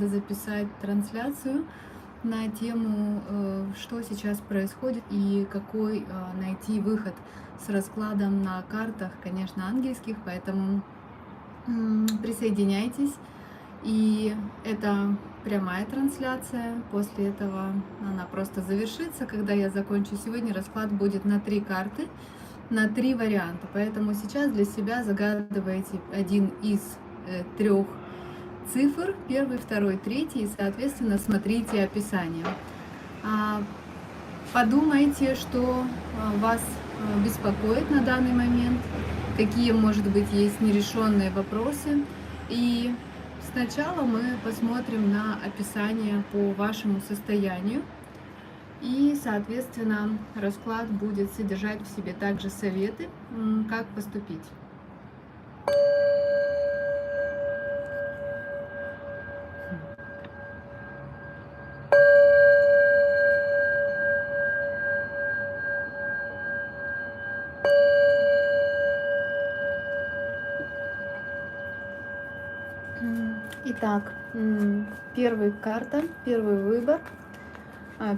записать трансляцию на тему, что сейчас происходит и какой найти выход с раскладом на картах, конечно, ангельских, поэтому присоединяйтесь. И это прямая трансляция, после этого она просто завершится, когда я закончу. Сегодня расклад будет на 3 карты, на 3 варианта, поэтому сейчас для себя загадывайте один из 3 цифр, первый, второй, третий, и, соответственно, смотрите описание. Подумайте, что вас беспокоит на данный момент, какие, может быть, есть нерешенные вопросы. И сначала мы посмотрим на описание по вашему состоянию. И, соответственно, расклад будет содержать в себе также советы, как поступить. Итак, первая карта, первый выбор,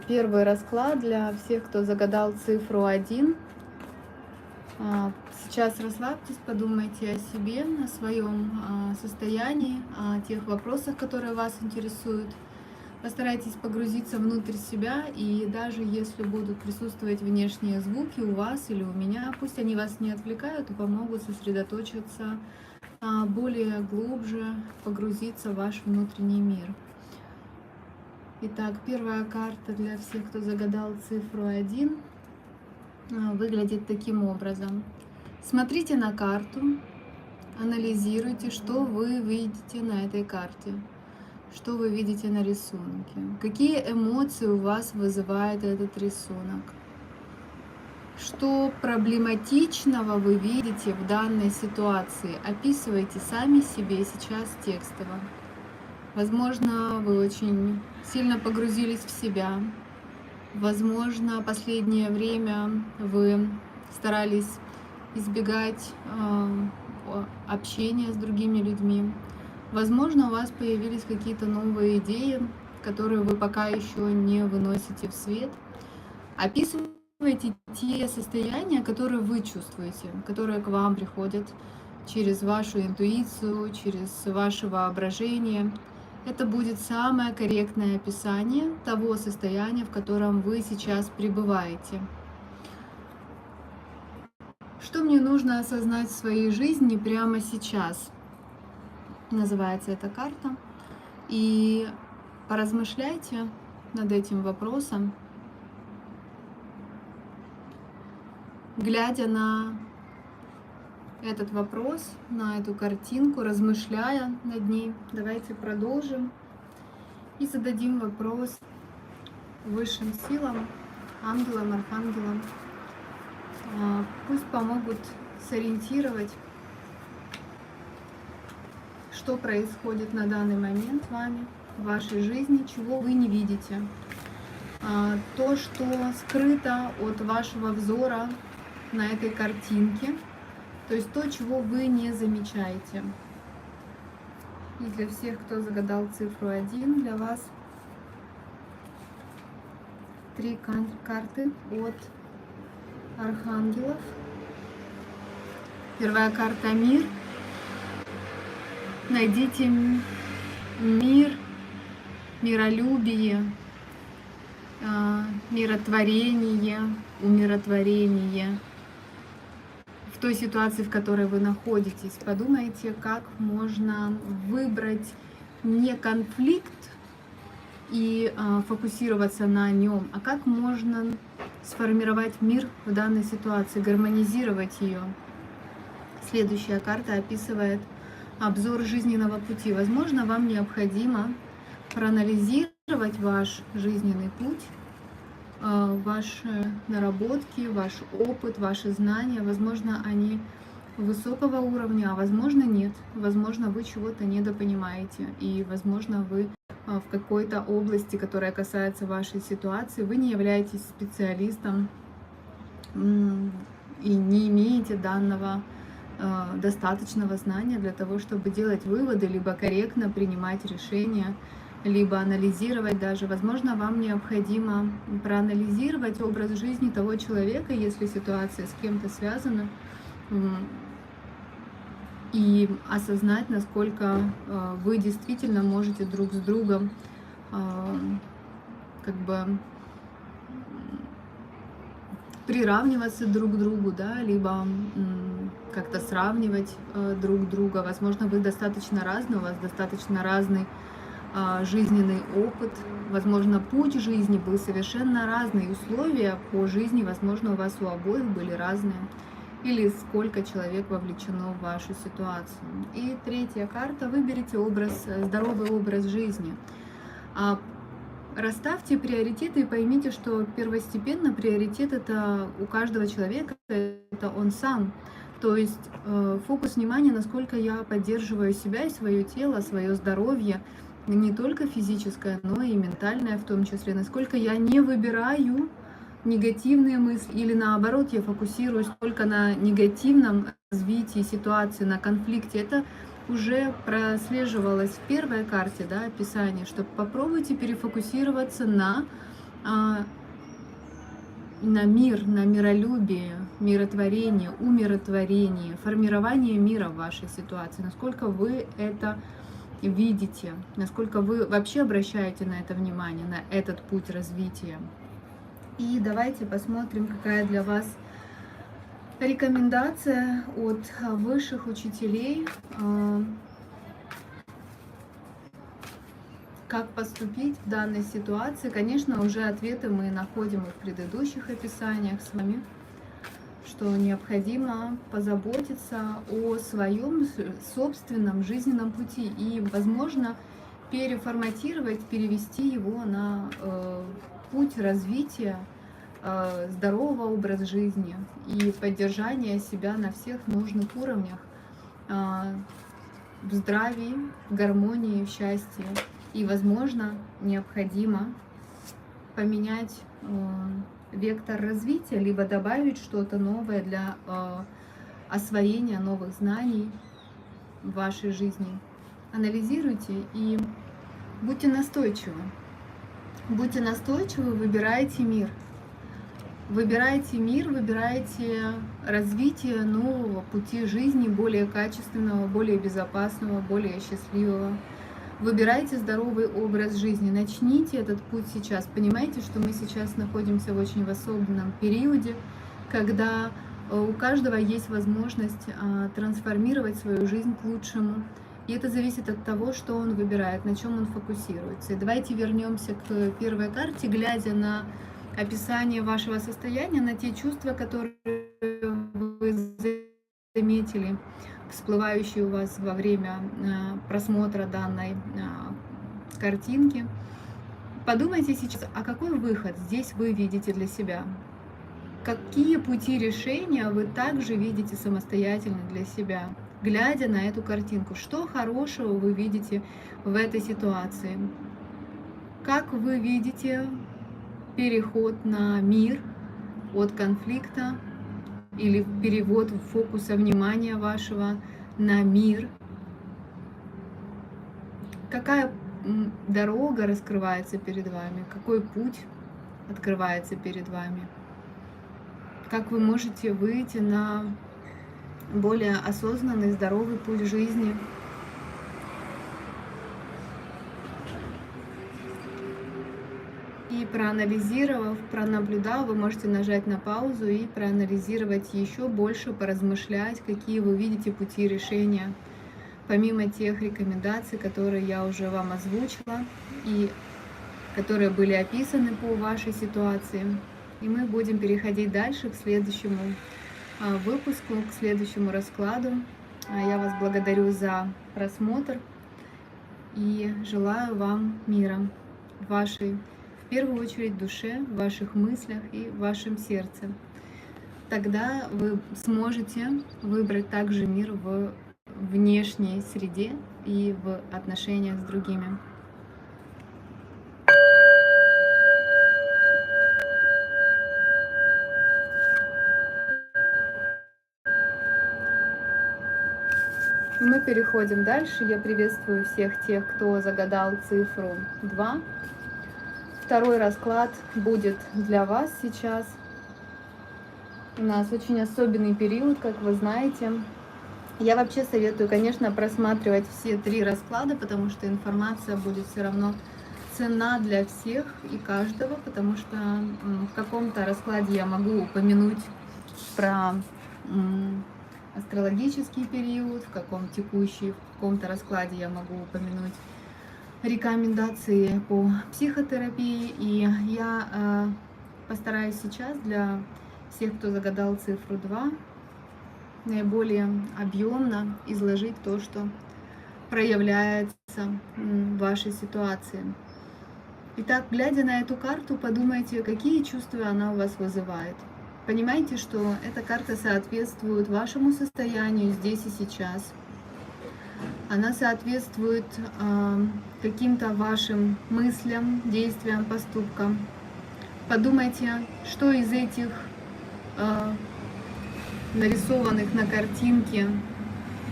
первый расклад для всех, кто загадал цифру 1. Сейчас расслабьтесь, подумайте о себе, о своем состоянии, о тех вопросах, которые вас интересуют. Постарайтесь погрузиться внутрь себя, и даже если будут присутствовать внешние звуки у вас или у меня, пусть они вас не отвлекают и помогут сосредоточиться более глубже, погрузиться в ваш внутренний мир. Итак, первая карта для всех, кто загадал цифру 1, выглядит таким образом. Смотрите на карту, анализируйте, что вы видите на этой карте, что вы видите на рисунке, какие эмоции у вас вызывает этот рисунок. Что проблематичного вы видите в данной ситуации? Описывайте сами себе сейчас текстово. Возможно, вы очень сильно погрузились в себя. Возможно, последнее время вы старались избегать общения с другими людьми. Возможно, у вас появились какие-то новые идеи, которые вы пока еще не выносите в свет. Описывайте те состояния, которые вы чувствуете, которые к вам приходят через вашу интуицию, через ваше воображение. Это будет самое корректное описание того состояния, в котором вы сейчас пребываете. Что мне нужно осознать в своей жизни прямо сейчас? Называется эта карта. И поразмышляйте над этим вопросом. Глядя на этот вопрос, на эту картинку, размышляя над ней, давайте продолжим и зададим вопрос высшим силам, ангелам, архангелам. Пусть помогут сориентировать, что происходит на данный момент с вами, в вашей жизни, чего вы не видите. То, что скрыто от вашего взора на этой картинке, то есть то, чего вы не замечаете. И для всех, кто загадал цифру 1, для вас 3 карты от архангелов. Первая карта — мир. Найдите мир, миролюбие, миротворение, умиротворение в той ситуации, в которой вы находитесь. Подумайте, как можно выбрать не конфликт и фокусироваться на нем, а как можно сформировать мир в данной ситуации, гармонизировать ее. Следующая карта описывает обзор жизненного пути. Возможно, вам необходимо проанализировать ваш жизненный путь, ваши наработки, ваш опыт, ваши знания. Возможно, они высокого уровня, а возможно, нет. Возможно, вы чего-то недопонимаете, и, возможно, вы в какой-то области, которая касается вашей ситуации, вы не являетесь специалистом и не имеете данного достаточного знания для того, чтобы делать выводы, либо корректно принимать решения либо анализировать даже. Возможно, вам необходимо проанализировать образ жизни того человека, если ситуация с кем-то связана, и осознать, насколько вы действительно можете друг с другом как бы приравниваться друг к другу, да, либо как-то сравнивать друг друга. Возможно, вы достаточно разные, у вас достаточно разный жизненный опыт, возможно, путь жизни был совершенно разный, условия по жизни, возможно, у вас у обоих были разные, или сколько человек вовлечено в вашу ситуацию. И третья карта: выберите здоровый образ жизни. Расставьте приоритеты и поймите, что первостепенно приоритет это у каждого человека, это он сам. То есть фокус внимания, насколько я поддерживаю себя и свое тело, свое здоровье, не только физическое, но и ментальное в том числе, насколько я не выбираю негативные мысли, или наоборот, я фокусируюсь только на негативном развитии ситуации, на конфликте. Это уже прослеживалось в первой карте, да, описание, что попробуйте перефокусироваться на мир, на миролюбие, миротворение, умиротворение, формирование мира в вашей ситуации, насколько вы это видите, насколько вы вообще обращаете на это внимание, на этот путь развития. И давайте посмотрим, какая для вас рекомендация от высших учителей, как поступить в данной ситуации. Конечно, уже ответы мы находим и в предыдущих описаниях с вами, что необходимо позаботиться о своем собственном жизненном пути и, возможно, переформатировать, перевести его на путь развития здорового образа жизни и поддержания себя на всех нужных уровнях, в здравии, в гармонии, в счастье. И, возможно, необходимо поменять вектор развития, либо добавить что-то новое для освоения новых знаний в вашей жизни. Анализируйте и будьте настойчивы. Будьте настойчивы, выбирайте мир. Выбирайте мир, выбирайте развитие нового пути жизни, более качественного, более безопасного, более счастливого. Выбирайте здоровый образ жизни. Начните этот путь сейчас. Понимаете, что мы сейчас находимся в очень особенном периоде, когда у каждого есть возможность трансформировать свою жизнь к лучшему. И это зависит от того, что он выбирает, на чем он фокусируется. И давайте вернемся к первой карте, глядя на описание вашего состояния, на те чувства, которые вы заметили, всплывающие у вас во время просмотра данной картинки. Подумайте сейчас, а какой выход здесь вы видите для себя? Какие пути решения вы также видите самостоятельно для себя, глядя на эту картинку? Что хорошего вы видите в этой ситуации? Как вы видите переход на мир от конфликта или перевод фокуса внимания вашего на мир? Какая дорога раскрывается перед вами? Какой путь открывается перед вами? Как вы можете выйти на более осознанный, здоровый путь жизни? И проанализировав, пронаблюдав, вы можете нажать на паузу и проанализировать еще больше, поразмышлять, какие вы видите пути решения, помимо тех рекомендаций, которые я уже вам озвучила и которые были описаны по вашей ситуации. И мы будем переходить дальше к следующему выпуску, к следующему раскладу. Я вас благодарю за просмотр и желаю вам мира в вашей, в первую очередь, душе, в ваших мыслях и в вашем сердце. Тогда вы сможете выбрать также мир в внешней среде и в отношениях с другими. Мы переходим дальше. Я приветствую всех тех, кто загадал цифру 2. Второй расклад будет для вас сейчас. У нас очень особенный период, как вы знаете. Я вообще советую, конечно, просматривать все 3 расклада, потому что информация будет все равно ценна для всех и каждого, потому что в каком-то раскладе я могу упомянуть про астрологический период, в каком-то раскладе я могу упомянуть рекомендации по психотерапии. И я постараюсь сейчас для всех, кто загадал цифру 2, наиболее объемно изложить то, что проявляется в вашей ситуации. Итак, глядя на эту карту, подумайте, какие чувства она у вас вызывает. Понимаете, что эта карта соответствует вашему состоянию здесь и сейчас. Она соответствует каким-то вашим мыслям, действиям, поступкам. Подумайте, что из этих нарисованных на картинке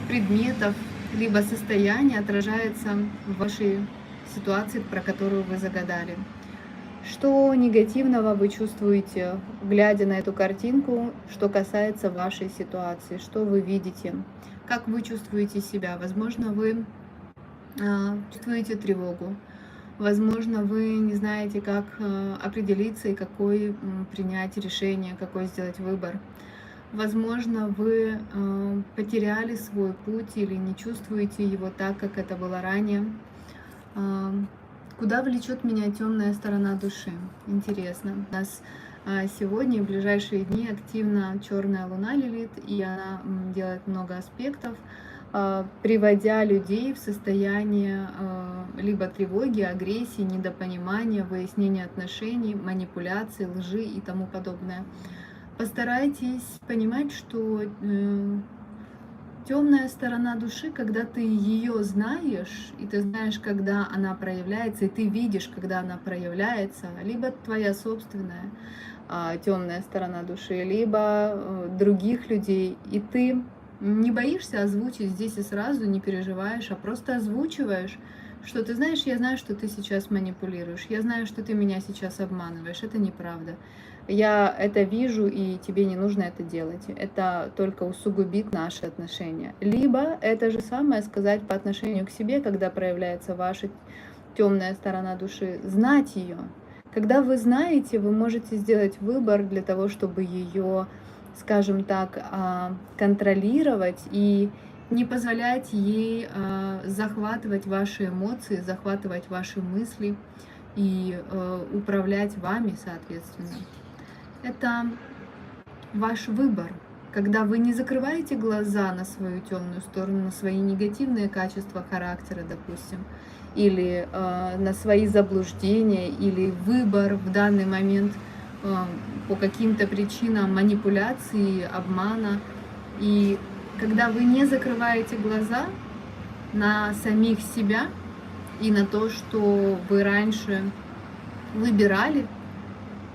предметов либо состояний отражается в вашей ситуации, про которую вы загадали. Что негативного вы чувствуете, глядя на эту картинку, что касается вашей ситуации, что вы видите, как вы чувствуете себя. Возможно, вы чувствуете тревогу, возможно, вы не знаете, как определиться и какой принять решение, какой сделать выбор. Возможно, вы потеряли свой путь или не чувствуете его так, как это было ранее. Куда влечет меня темная сторона души? Интересно. У нас сегодня и в ближайшие дни активно черная луна Лилит, и она делает много аспектов, приводя людей в состояние либо тревоги, агрессии, недопонимания, выяснения отношений, манипуляций, лжи и тому подобное. Постарайтесь понимать, что темная сторона души, когда ты ее знаешь, и ты знаешь, когда она проявляется, и ты видишь, когда она проявляется, либо твоя собственная темная сторона души, либо других людей, и ты не боишься озвучить здесь и сразу, не переживаешь, а просто озвучиваешь, что ты знаешь, я знаю, что ты сейчас манипулируешь, я знаю, что ты меня сейчас обманываешь, это неправда. Я это вижу, и тебе не нужно это делать. Это только усугубит наши отношения. Либо это же самое сказать по отношению к себе, когда проявляется ваша темная сторона души, знать ее. Когда вы знаете, вы можете сделать выбор для того, чтобы ее, скажем так, контролировать и не позволять ей захватывать ваши эмоции, захватывать ваши мысли и управлять вами, соответственно. Это ваш выбор, когда вы не закрываете глаза на свою темную сторону, на свои негативные качества характера, допустим, или на свои заблуждения, или выбор в данный момент по каким-то причинам манипуляции, обмана. И когда вы не закрываете глаза на самих себя и на то, что вы раньше выбирали,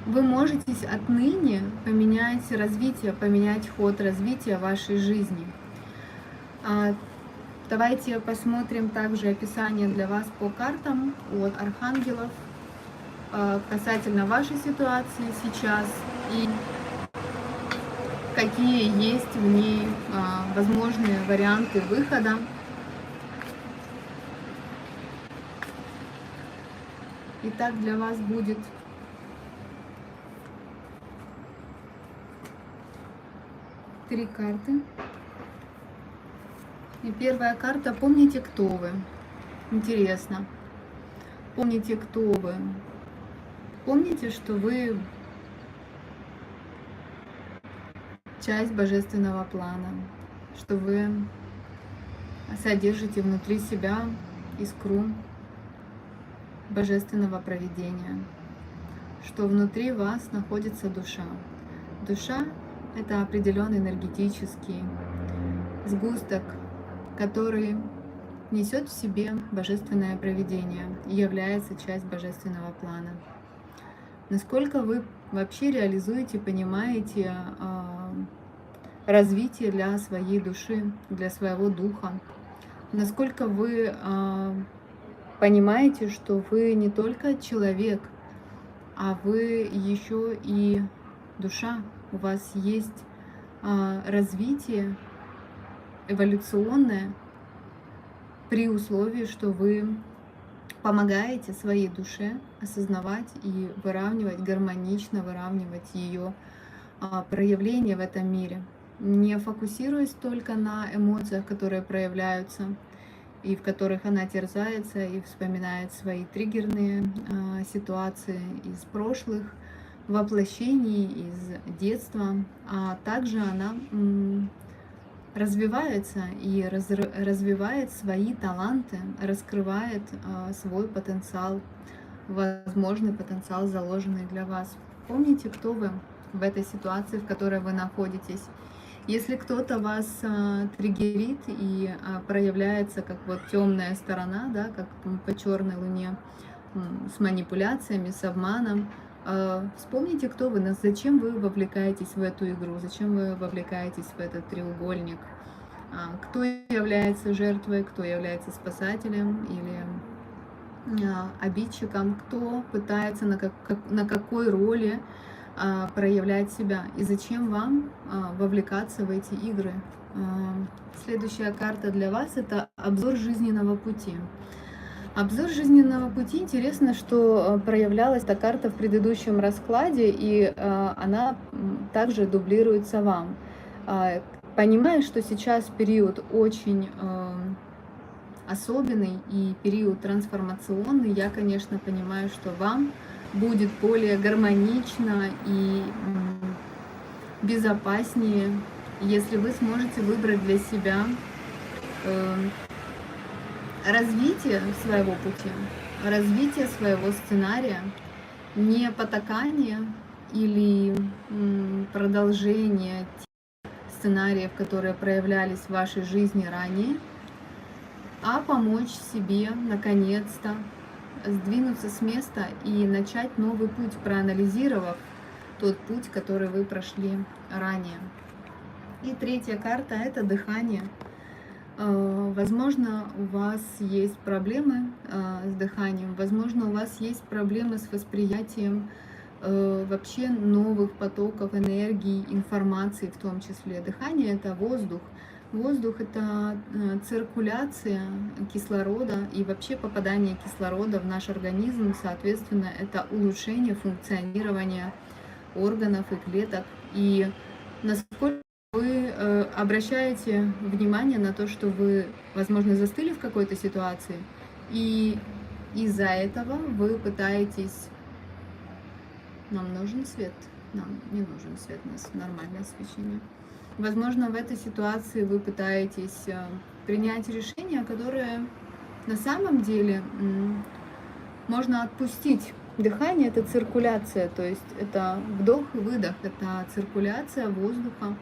вы можете отныне поменять развитие, поменять ход развития вашей жизни. Давайте посмотрим также описание для вас по картам от архангелов касательно вашей ситуации сейчас и какие есть в ней возможные варианты выхода. Итак, для вас будет три карты. И первая карта. Помните, кто вы. Интересно. Помните, кто вы. Помните, что вы часть божественного плана, что вы содержите внутри себя искру божественного провидения, что внутри вас находится душа. Душа — это определенный энергетический сгусток, который несет в себе божественное провидение и является частью божественного плана. Насколько вы вообще реализуете, понимаете развитие для своей души, для своего духа, насколько вы понимаете, что вы не только человек, а вы еще и душа. У вас есть развитие эволюционное при условии, что вы помогаете своей душе осознавать и выравнивать, гармонично выравнивать ее проявления в этом мире, не фокусируясь только на эмоциях, которые проявляются и в которых она терзается и вспоминает свои триггерные ситуации из прошлых воплощений, из детства, а также она развивается и развивает свои таланты, раскрывает свой потенциал, возможный потенциал, заложенный для вас. Помните, кто вы в этой ситуации, в которой вы находитесь. Если кто-то вас триггерит и проявляется как вот темная сторона, да, как по черной луне, с манипуляциями, с обманом, вспомните, кто вы, зачем вы вовлекаетесь в эту игру, зачем вы вовлекаетесь в этот треугольник, кто является жертвой, кто является спасателем или обидчиком, кто пытается на какой роли проявлять себя и зачем вам вовлекаться в эти игры. Следующая карта для вас — это обзор жизненного пути. Обзор жизненного пути. Интересно, что проявлялась эта карта в предыдущем раскладе, и она также дублируется вам. Понимая, что сейчас период очень особенный и период трансформационный, я, конечно, понимаю, что вам будет более гармонично и безопаснее, если вы сможете выбрать для себя развитие своего пути, развитие своего сценария, не потакание или продолжение тех сценариев, которые проявлялись в вашей жизни ранее, а помочь себе наконец-то сдвинуться с места и начать новый путь, проанализировав тот путь, который вы прошли ранее. И третья карта — это дыхание. Возможно, у вас есть проблемы с дыханием, возможно, у вас есть проблемы с восприятием вообще новых потоков энергии, информации в том числе. Дыхание — это воздух. Воздух — это циркуляция кислорода и вообще попадание кислорода в наш организм, соответственно, это улучшение функционирования органов и клеток. И насколько вы обращаете внимание на то, что вы, возможно, застыли в какой-то ситуации, и из-за этого вы пытаетесь... Нам нужен свет? Нам не нужен свет, у нас нормальное освещение. Возможно, в этой ситуации вы пытаетесь принять решение, которое на самом деле можно отпустить. Дыхание — это циркуляция, то есть это вдох и выдох, это циркуляция воздуха,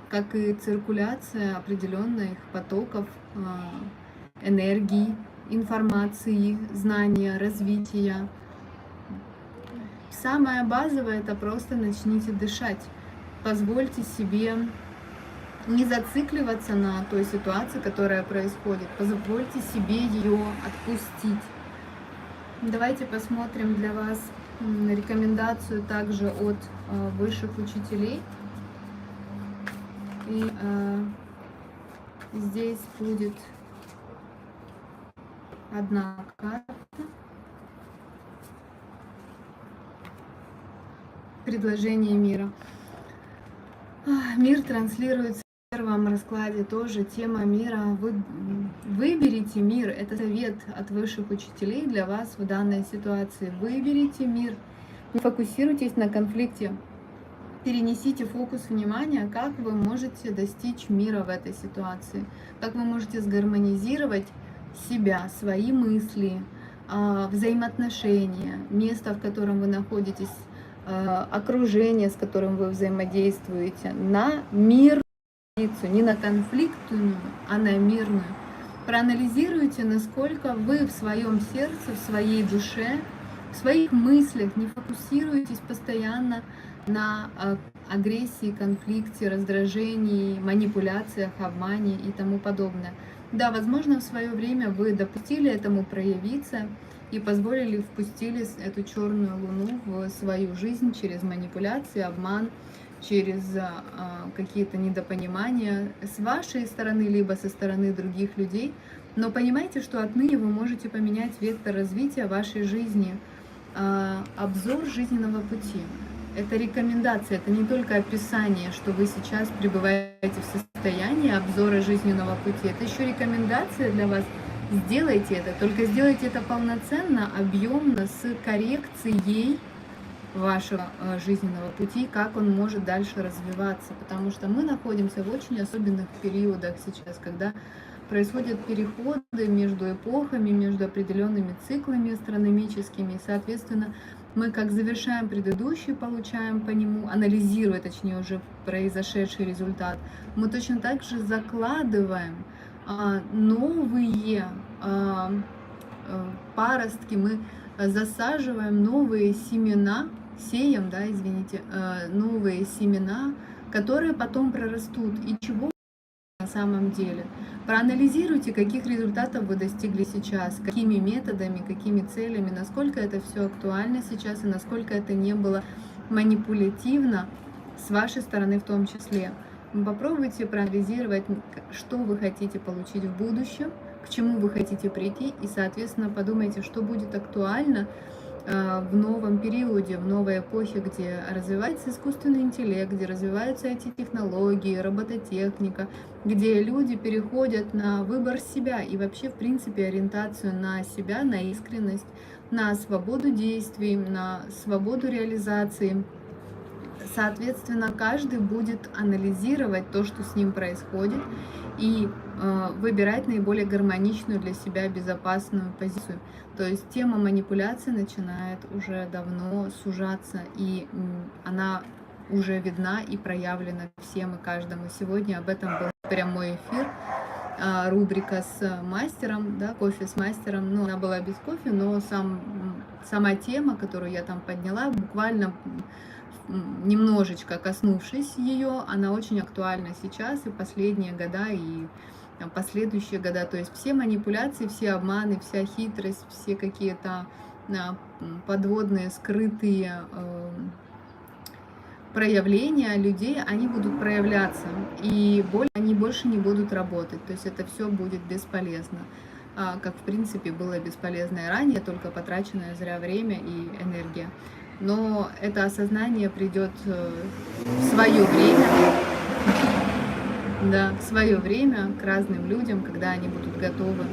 как и циркуляция определенных потоков энергии, информации, знания, развития. Самое базовое — это просто начните дышать. Позвольте себе не зацикливаться на той ситуации, которая происходит. Позвольте себе ее отпустить. Давайте посмотрим для вас рекомендацию также от высших учителей. И здесь будет одна карта. Предложение мира. Мир транслируется в первом раскладе, тоже тема мира. Вы выберите мир. Это совет от высших учителей для вас в данной ситуации. Выберите мир. Не фокусируйтесь на конфликте. Перенесите фокус внимания, как вы можете достичь мира в этой ситуации, как вы можете сгармонизировать себя, свои мысли, взаимоотношения, место, в котором вы находитесь, окружение, с которым вы взаимодействуете, на мирную позицию, не на конфликтную, а на мирную. Проанализируйте, насколько вы в своем сердце, в своей душе, в своих мыслях не фокусируетесь постоянно на агрессии, конфликте, раздражении, манипуляциях, обмане и тому подобное. Да, возможно, в свое время вы допустили этому проявиться и позволили, впустили эту черную луну в свою жизнь через манипуляции, обман, через какие-то недопонимания с вашей стороны, либо со стороны других людей. Но понимайте, что отныне вы можете поменять вектор развития вашей жизни, обзор жизненного пути. Это рекомендация, это не только описание, что вы сейчас пребываете в состоянии обзора жизненного пути. Это еще рекомендация для вас. Сделайте это, только сделайте это полноценно, объемно, с коррекцией вашего жизненного пути, как он может дальше развиваться. Потому что мы находимся в очень особенных периодах сейчас, когда происходят переходы между эпохами, между определенными циклами астрономическими. И, соответственно, мы как завершаем предыдущий, получаем по нему, анализируя, точнее, уже произошедший результат, мы точно так же закладываем новые паростки, мы засаживаем новые семена, сеем, да, извините, новые семена, которые потом прорастут. И чего на самом деле? Проанализируйте, каких результатов вы достигли сейчас, какими методами, какими целями, насколько это все актуально сейчас и насколько это не было манипулятивно с вашей стороны в том числе. Попробуйте проанализировать, что вы хотите получить в будущем, к чему вы хотите прийти, и, соответственно, подумайте, что будет актуально в новом периоде, в новой эпохе, где развивается искусственный интеллект, где развиваются эти технологии, робототехника, где люди переходят на выбор себя и вообще, в принципе, ориентацию на себя, на искренность, на свободу действий, на свободу реализации. Соответственно, каждый будет анализировать то, что с ним происходит, и выбирать наиболее гармоничную для себя безопасную позицию. То есть тема манипуляции начинает уже давно сужаться, и она уже видна и проявлена всем и каждому. Сегодня об этом был прямой эфир, рубрика с мастером, да, кофе с мастером. Ну, она была без кофе, но сама тема, которую я там подняла, буквально немножечко коснувшись ее, она очень актуальна сейчас и последние года, и последующие года. То есть все манипуляции, все обманы, вся хитрость, все какие-то подводные, скрытые проявления людей, они будут проявляться, и они больше не будут работать. То есть это все будет бесполезно, как в принципе было бесполезно и ранее, только потраченное зря время и энергия. Но это осознание придет в свое время, да, в свое время к разным людям, когда они будут готовы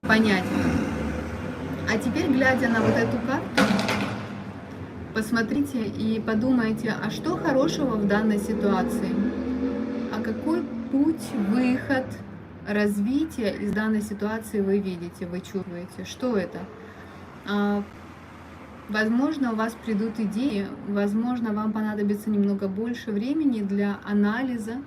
понять это. А теперь, глядя на вот эту карту, посмотрите и подумайте, а что хорошего в данной ситуации? А какой путь, выход, развитие из данной ситуации вы видите, вы чувствуете? Что это? Возможно, у вас придут идеи, возможно, вам понадобится немного больше времени для анализа.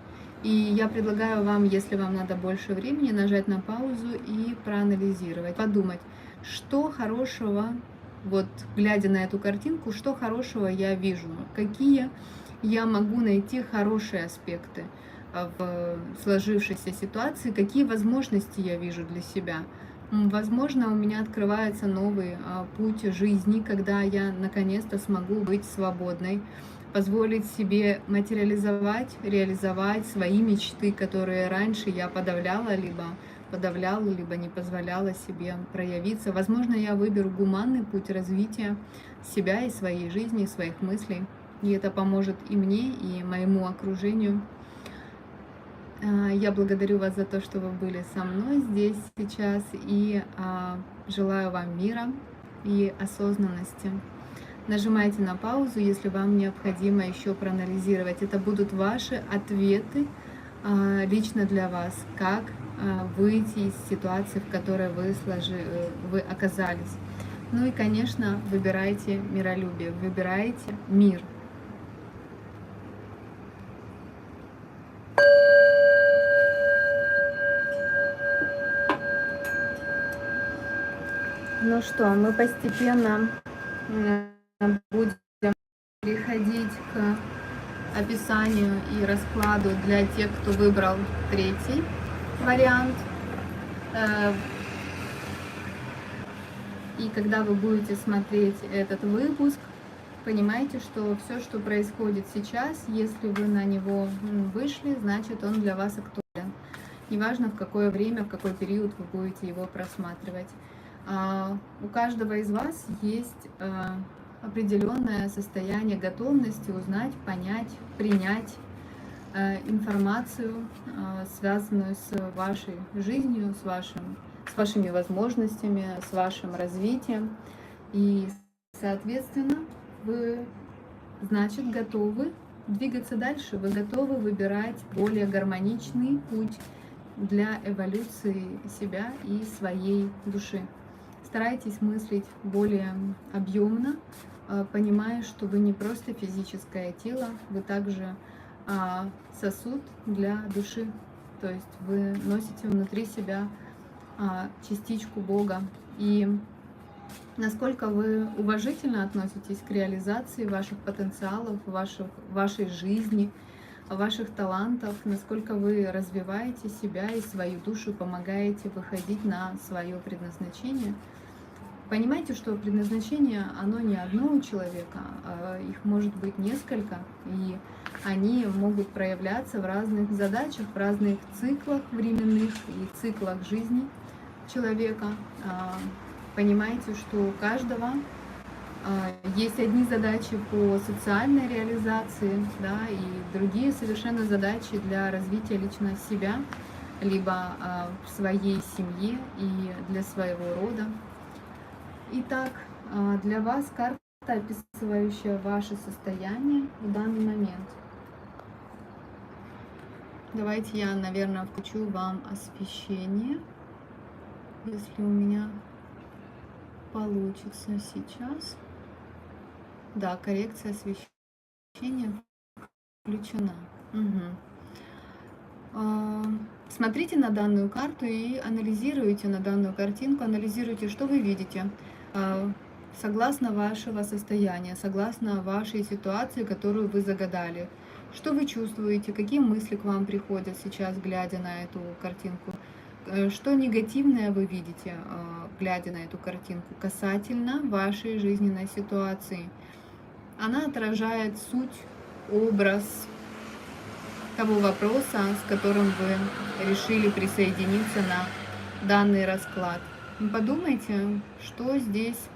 И я предлагаю вам, если вам надо больше времени, нажать на паузу и проанализировать, подумать, что хорошего, вот глядя на эту картинку, что хорошего я вижу, какие я могу найти хорошие аспекты в сложившейся ситуации, какие возможности я вижу для себя. Возможно, у меня открывается новый путь жизни, когда я наконец-то смогу быть свободной, позволить себе материализовать, реализовать свои мечты, которые раньше я подавляла, либо не позволяла себе проявиться. Возможно, я выберу гуманный путь развития себя и своей жизни, своих мыслей, и это поможет и мне, и моему окружению. Я благодарю вас за то, что вы были со мной здесь сейчас, и желаю вам мира и осознанности. Нажимайте на паузу, если вам необходимо еще проанализировать. Это будут ваши ответы лично для вас, как выйти из ситуации, в которой вы оказались. Ну и, конечно, выбирайте миролюбие, выбирайте мир. Ну что, мы постепенно будем переходить к описанию и раскладу для тех, кто выбрал третий вариант. И когда вы будете смотреть этот выпуск, понимаете, что все, что происходит сейчас, если вы на него вышли, значит, он для вас актуален. Неважно, в какое время, в какой период вы будете его просматривать. У каждого из вас есть определенное состояние готовности узнать, понять, принять информацию, связанную с вашей жизнью, с вашими возможностями, с вашим развитием. И, соответственно, вы, значит, готовы двигаться дальше, вы готовы выбирать более гармоничный путь для эволюции себя и своей души. Старайтесь мыслить более объемно, понимая, что вы не просто физическое тело, вы также сосуд для души. То есть вы носите внутри себя частичку Бога. И насколько вы уважительно относитесь к реализации ваших потенциалов, вашей жизни, ваших талантов, насколько вы развиваете себя и свою душу, помогаете выходить на свое предназначение. Понимаете, что предназначение, оно не одно у человека, их может быть несколько, и они могут проявляться в разных задачах, в разных циклах временных и циклах жизни человека. Понимаете, что у каждого есть одни задачи по социальной реализации, да, и другие совершенно задачи для развития лично себя, либо в своей семье и для своего рода. Итак, для вас карта, описывающая ваше состояние в данный момент. Давайте я, наверное, включу вам освещение, если у меня получится сейчас. Да, коррекция освещения включена. Смотрите на данную карту и анализируйте на данную картинку, анализируйте, что вы видите, согласно вашего состояния, согласно вашей ситуации, которую вы загадали. Что вы чувствуете, какие мысли к вам приходят сейчас, глядя на эту картинку? Что негативное вы видите, глядя на эту картинку, касательно вашей жизненной ситуации? Она отражает суть, образ того вопроса, с которым вы решили присоединиться на данный расклад. Подумайте, что здесь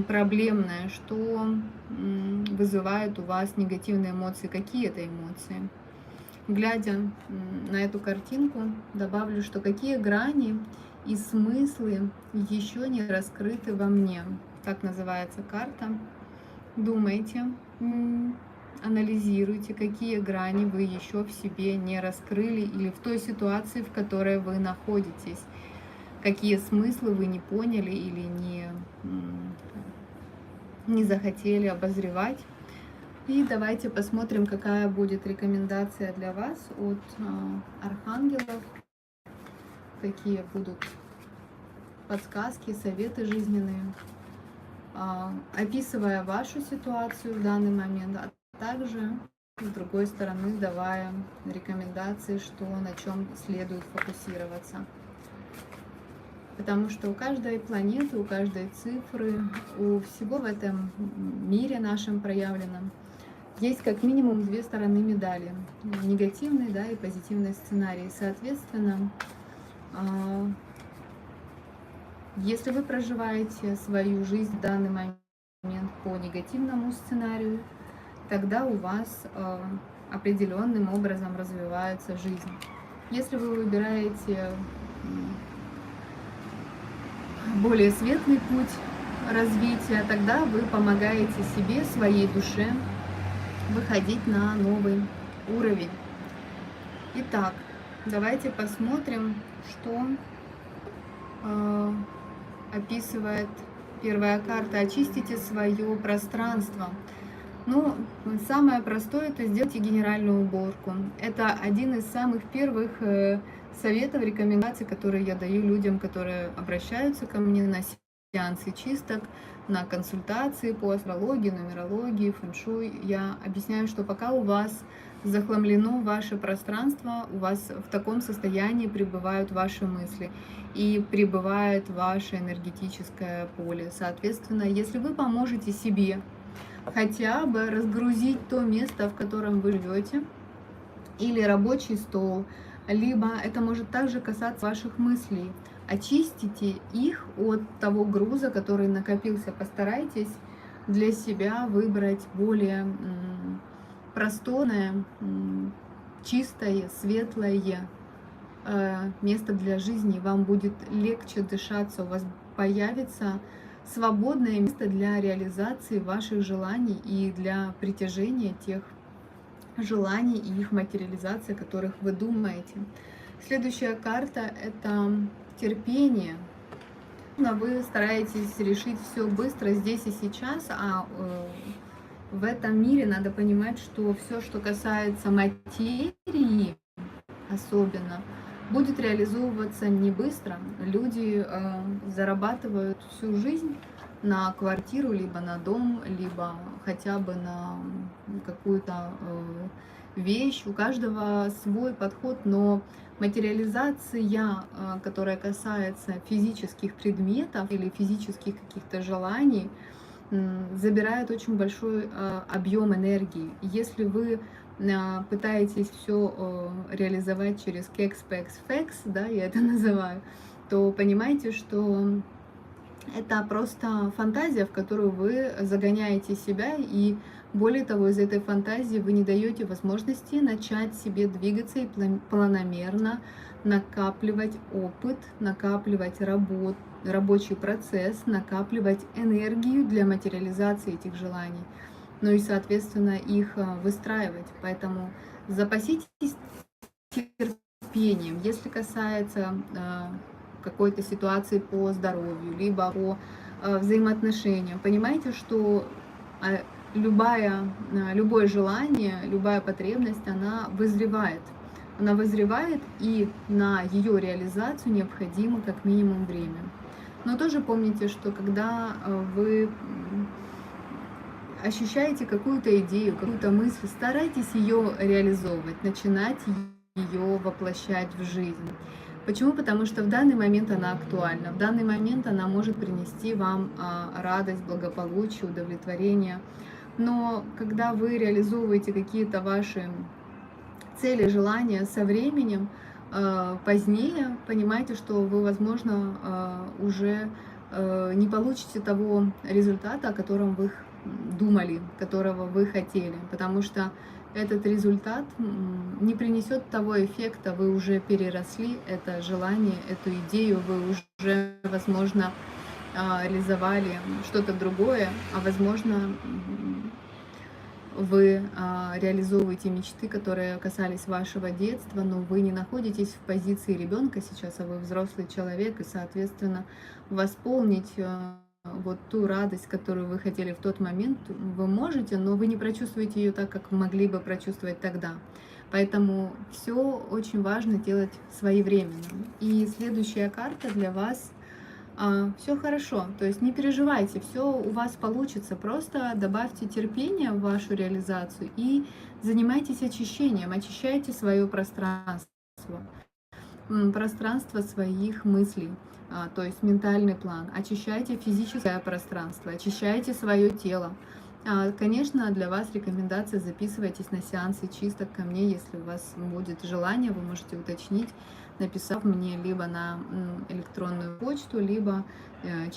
проблемное, что вызывает у вас негативные эмоции, какие это эмоции. Глядя на эту картинку, добавлю, что какие грани и смыслы еще не раскрыты во мне. Так называется карта. Думайте, анализируйте, какие грани вы еще в себе не раскрыли или в той ситуации, в которой вы находитесь. Какие смыслы вы не поняли или не захотели обозревать. И давайте посмотрим, какая будет рекомендация для вас от архангелов, какие будут подсказки, советы жизненные, описывая вашу ситуацию в данный момент, а также с другой стороны давая рекомендации, что на чем следует фокусироваться. Потому что у каждой планеты, у каждой цифры, у всего в этом мире нашем проявленном есть как минимум две стороны медали. Негативный, да, и позитивный сценарий. Соответственно, если вы проживаете свою жизнь в данный момент по негативному сценарию, тогда у вас определенным образом развивается жизнь. Если вы выбираете более светлый путь развития, тогда вы помогаете себе, своей душе выходить на новый уровень. Итак, давайте посмотрим, что описывает первая карта. Очистите свое пространство. Ну, самое простое — это сделайте генеральную уборку. Это один из самых первых советов, рекомендаций, которые я даю людям, которые обращаются ко мне на сеансы чисток, на консультации по астрологии, нумерологии, фэншуй. Я объясняю, что пока у вас захламлено ваше пространство, у вас в таком состоянии пребывают ваши мысли и пребывает ваше энергетическое поле. Соответственно, если вы поможете себе хотя бы разгрузить то место, в котором вы живете, или рабочий стол, либо это может также касаться ваших мыслей. Очистите их от того груза, который накопился. Постарайтесь для себя выбрать более просторное, чистое, светлое место для жизни. Вам будет легче дышаться, у вас появится свободное место для реализации ваших желаний и для притяжения тех желаний и их материализации, о которых вы думаете. Следующая карта — это терпение. Вы стараетесь решить все быстро здесь и сейчас, а в этом мире надо понимать, что все, что касается материи, особенно, будет реализовываться не быстро. Люди зарабатывают всю жизнь на квартиру, либо на дом, либо хотя бы на какую-то вещь. У каждого свой подход, но материализация, которая касается физических предметов или физических каких-то желаний, забирает очень большой объем энергии. Если вы пытаетесь все реализовать через кекс, пекс, фекс, да, я это называю, то понимаете, что это просто фантазия, в которую вы загоняете себя, и более того, из этой фантазии вы не даете возможности начать себе двигаться и планомерно накапливать опыт, накапливать рабочий процесс, накапливать энергию для материализации этих желаний, ну и, соответственно, их выстраивать. Поэтому запаситесь терпением. Если касается какой-то ситуации по здоровью, либо по взаимоотношениям, понимаете, что любое желание, любая потребность, она вызревает. Она вызревает, и на ее реализацию необходимо как минимум время. Но тоже помните, что когда вы ощущаете какую-то идею, какую-то мысль, старайтесь ее реализовывать, начинать ее воплощать в жизнь. Почему? Потому что в данный момент она актуальна, в данный момент она может принести вам радость, благополучие, удовлетворение. Но когда вы реализовываете какие-то ваши цели, желания со временем, позднее, понимаете, что вы, возможно, уже не получите того результата, о котором вы думали, которого вы хотели, потому что этот результат не принесет того эффекта, вы уже переросли это желание, эту идею, вы уже, возможно, реализовали что-то другое, а возможно, вы реализовываете мечты, которые касались вашего детства, но вы не находитесь в позиции ребенка сейчас, а вы взрослый человек, и, соответственно, восполнить вот ту радость, которую вы хотели в тот момент, вы можете, но вы не прочувствуете ее так, как могли бы прочувствовать тогда. Поэтому все очень важно делать своевременно. И следующая карта для вас: все хорошо, то есть не переживайте, все у вас получится, просто добавьте терпения в вашу реализацию и занимайтесь очищением, очищайте свое пространство своих мыслей, то есть ментальный план, очищайте физическое пространство, очищайте свое тело. Конечно, для вас рекомендация: записывайтесь на сеансы чисток ко мне, если у вас будет желание, вы можете уточнить, написав мне либо на электронную почту, либо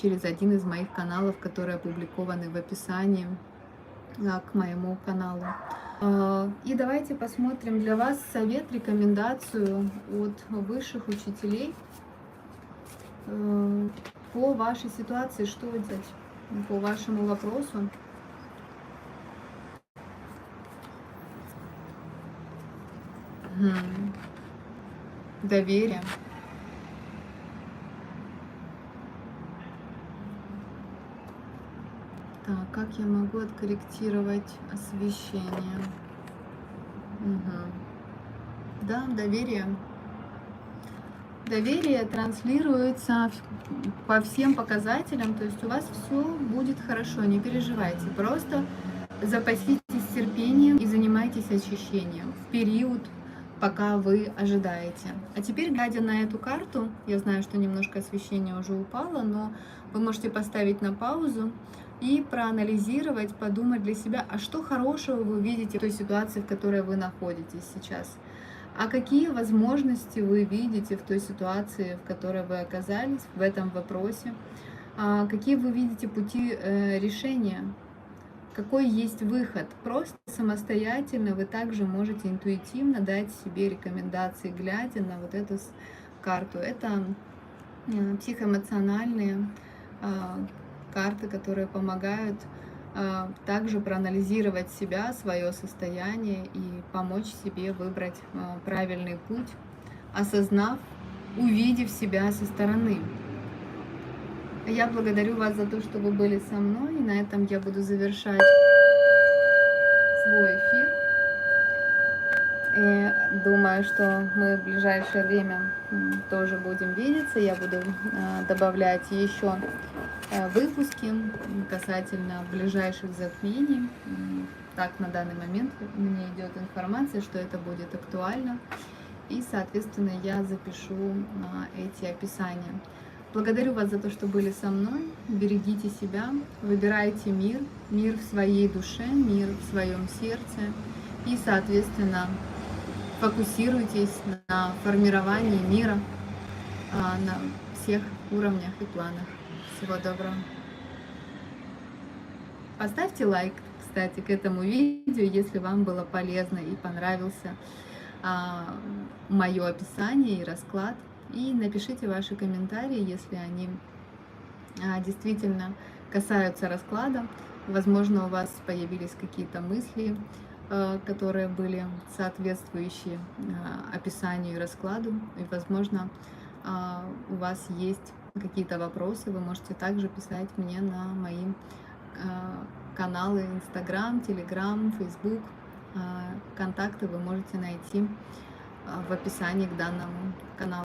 через один из моих каналов, которые опубликованы в описании к моему каналу. И давайте посмотрим для вас совет, рекомендацию от высших учителей по вашей ситуации, что делать по вашему вопросу. Доверие. Так, как я могу откорректировать освещение? Да, доверие. Доверие транслируется по всем показателям, то есть у вас все будет хорошо, не переживайте. Просто запаситесь терпением и занимайтесь очищением в период, пока вы ожидаете. А теперь, глядя на эту карту, я знаю, что немножко освещение уже упало, но вы можете поставить на паузу и проанализировать, подумать для себя, а что хорошего вы видите в той ситуации, в которой вы находитесь сейчас. А какие возможности вы видите в той ситуации, в которой вы оказались, в этом вопросе? Какие вы видите пути решения? Какой есть выход? Просто самостоятельно вы также можете интуитивно дать себе рекомендации, глядя на вот эту карту. Это психоэмоциональные карты, которые помогают также проанализировать себя, свое состояние и помочь себе выбрать правильный путь, осознав, увидев себя со стороны. Я благодарю вас за то, что вы были со мной, и на этом я буду завершать свой эфир. И думаю, что мы в ближайшее время тоже будем видеться. Я буду добавлять еще выпуски касательно ближайших затмений. Так, на данный момент мне идет информация, что это будет актуально. И, соответственно, я запишу эти описания. Благодарю вас за то, что были со мной. Берегите себя, выбирайте мир, мир в своей душе, мир в своем сердце. И, соответственно, фокусируйтесь на формировании мира на всех уровнях и планах. Всего доброго. Поставьте лайк, кстати, к этому видео, если вам было полезно и понравился мое описание и расклад. И напишите ваши комментарии, если они действительно касаются расклада. Возможно, у вас появились какие-то мысли, которые были соответствующие описанию и раскладу. И, возможно, у вас есть какие-то вопросы, вы можете также писать мне на мои каналы Instagram, Telegram, Facebook. Контакты вы можете найти в описании к данному каналу.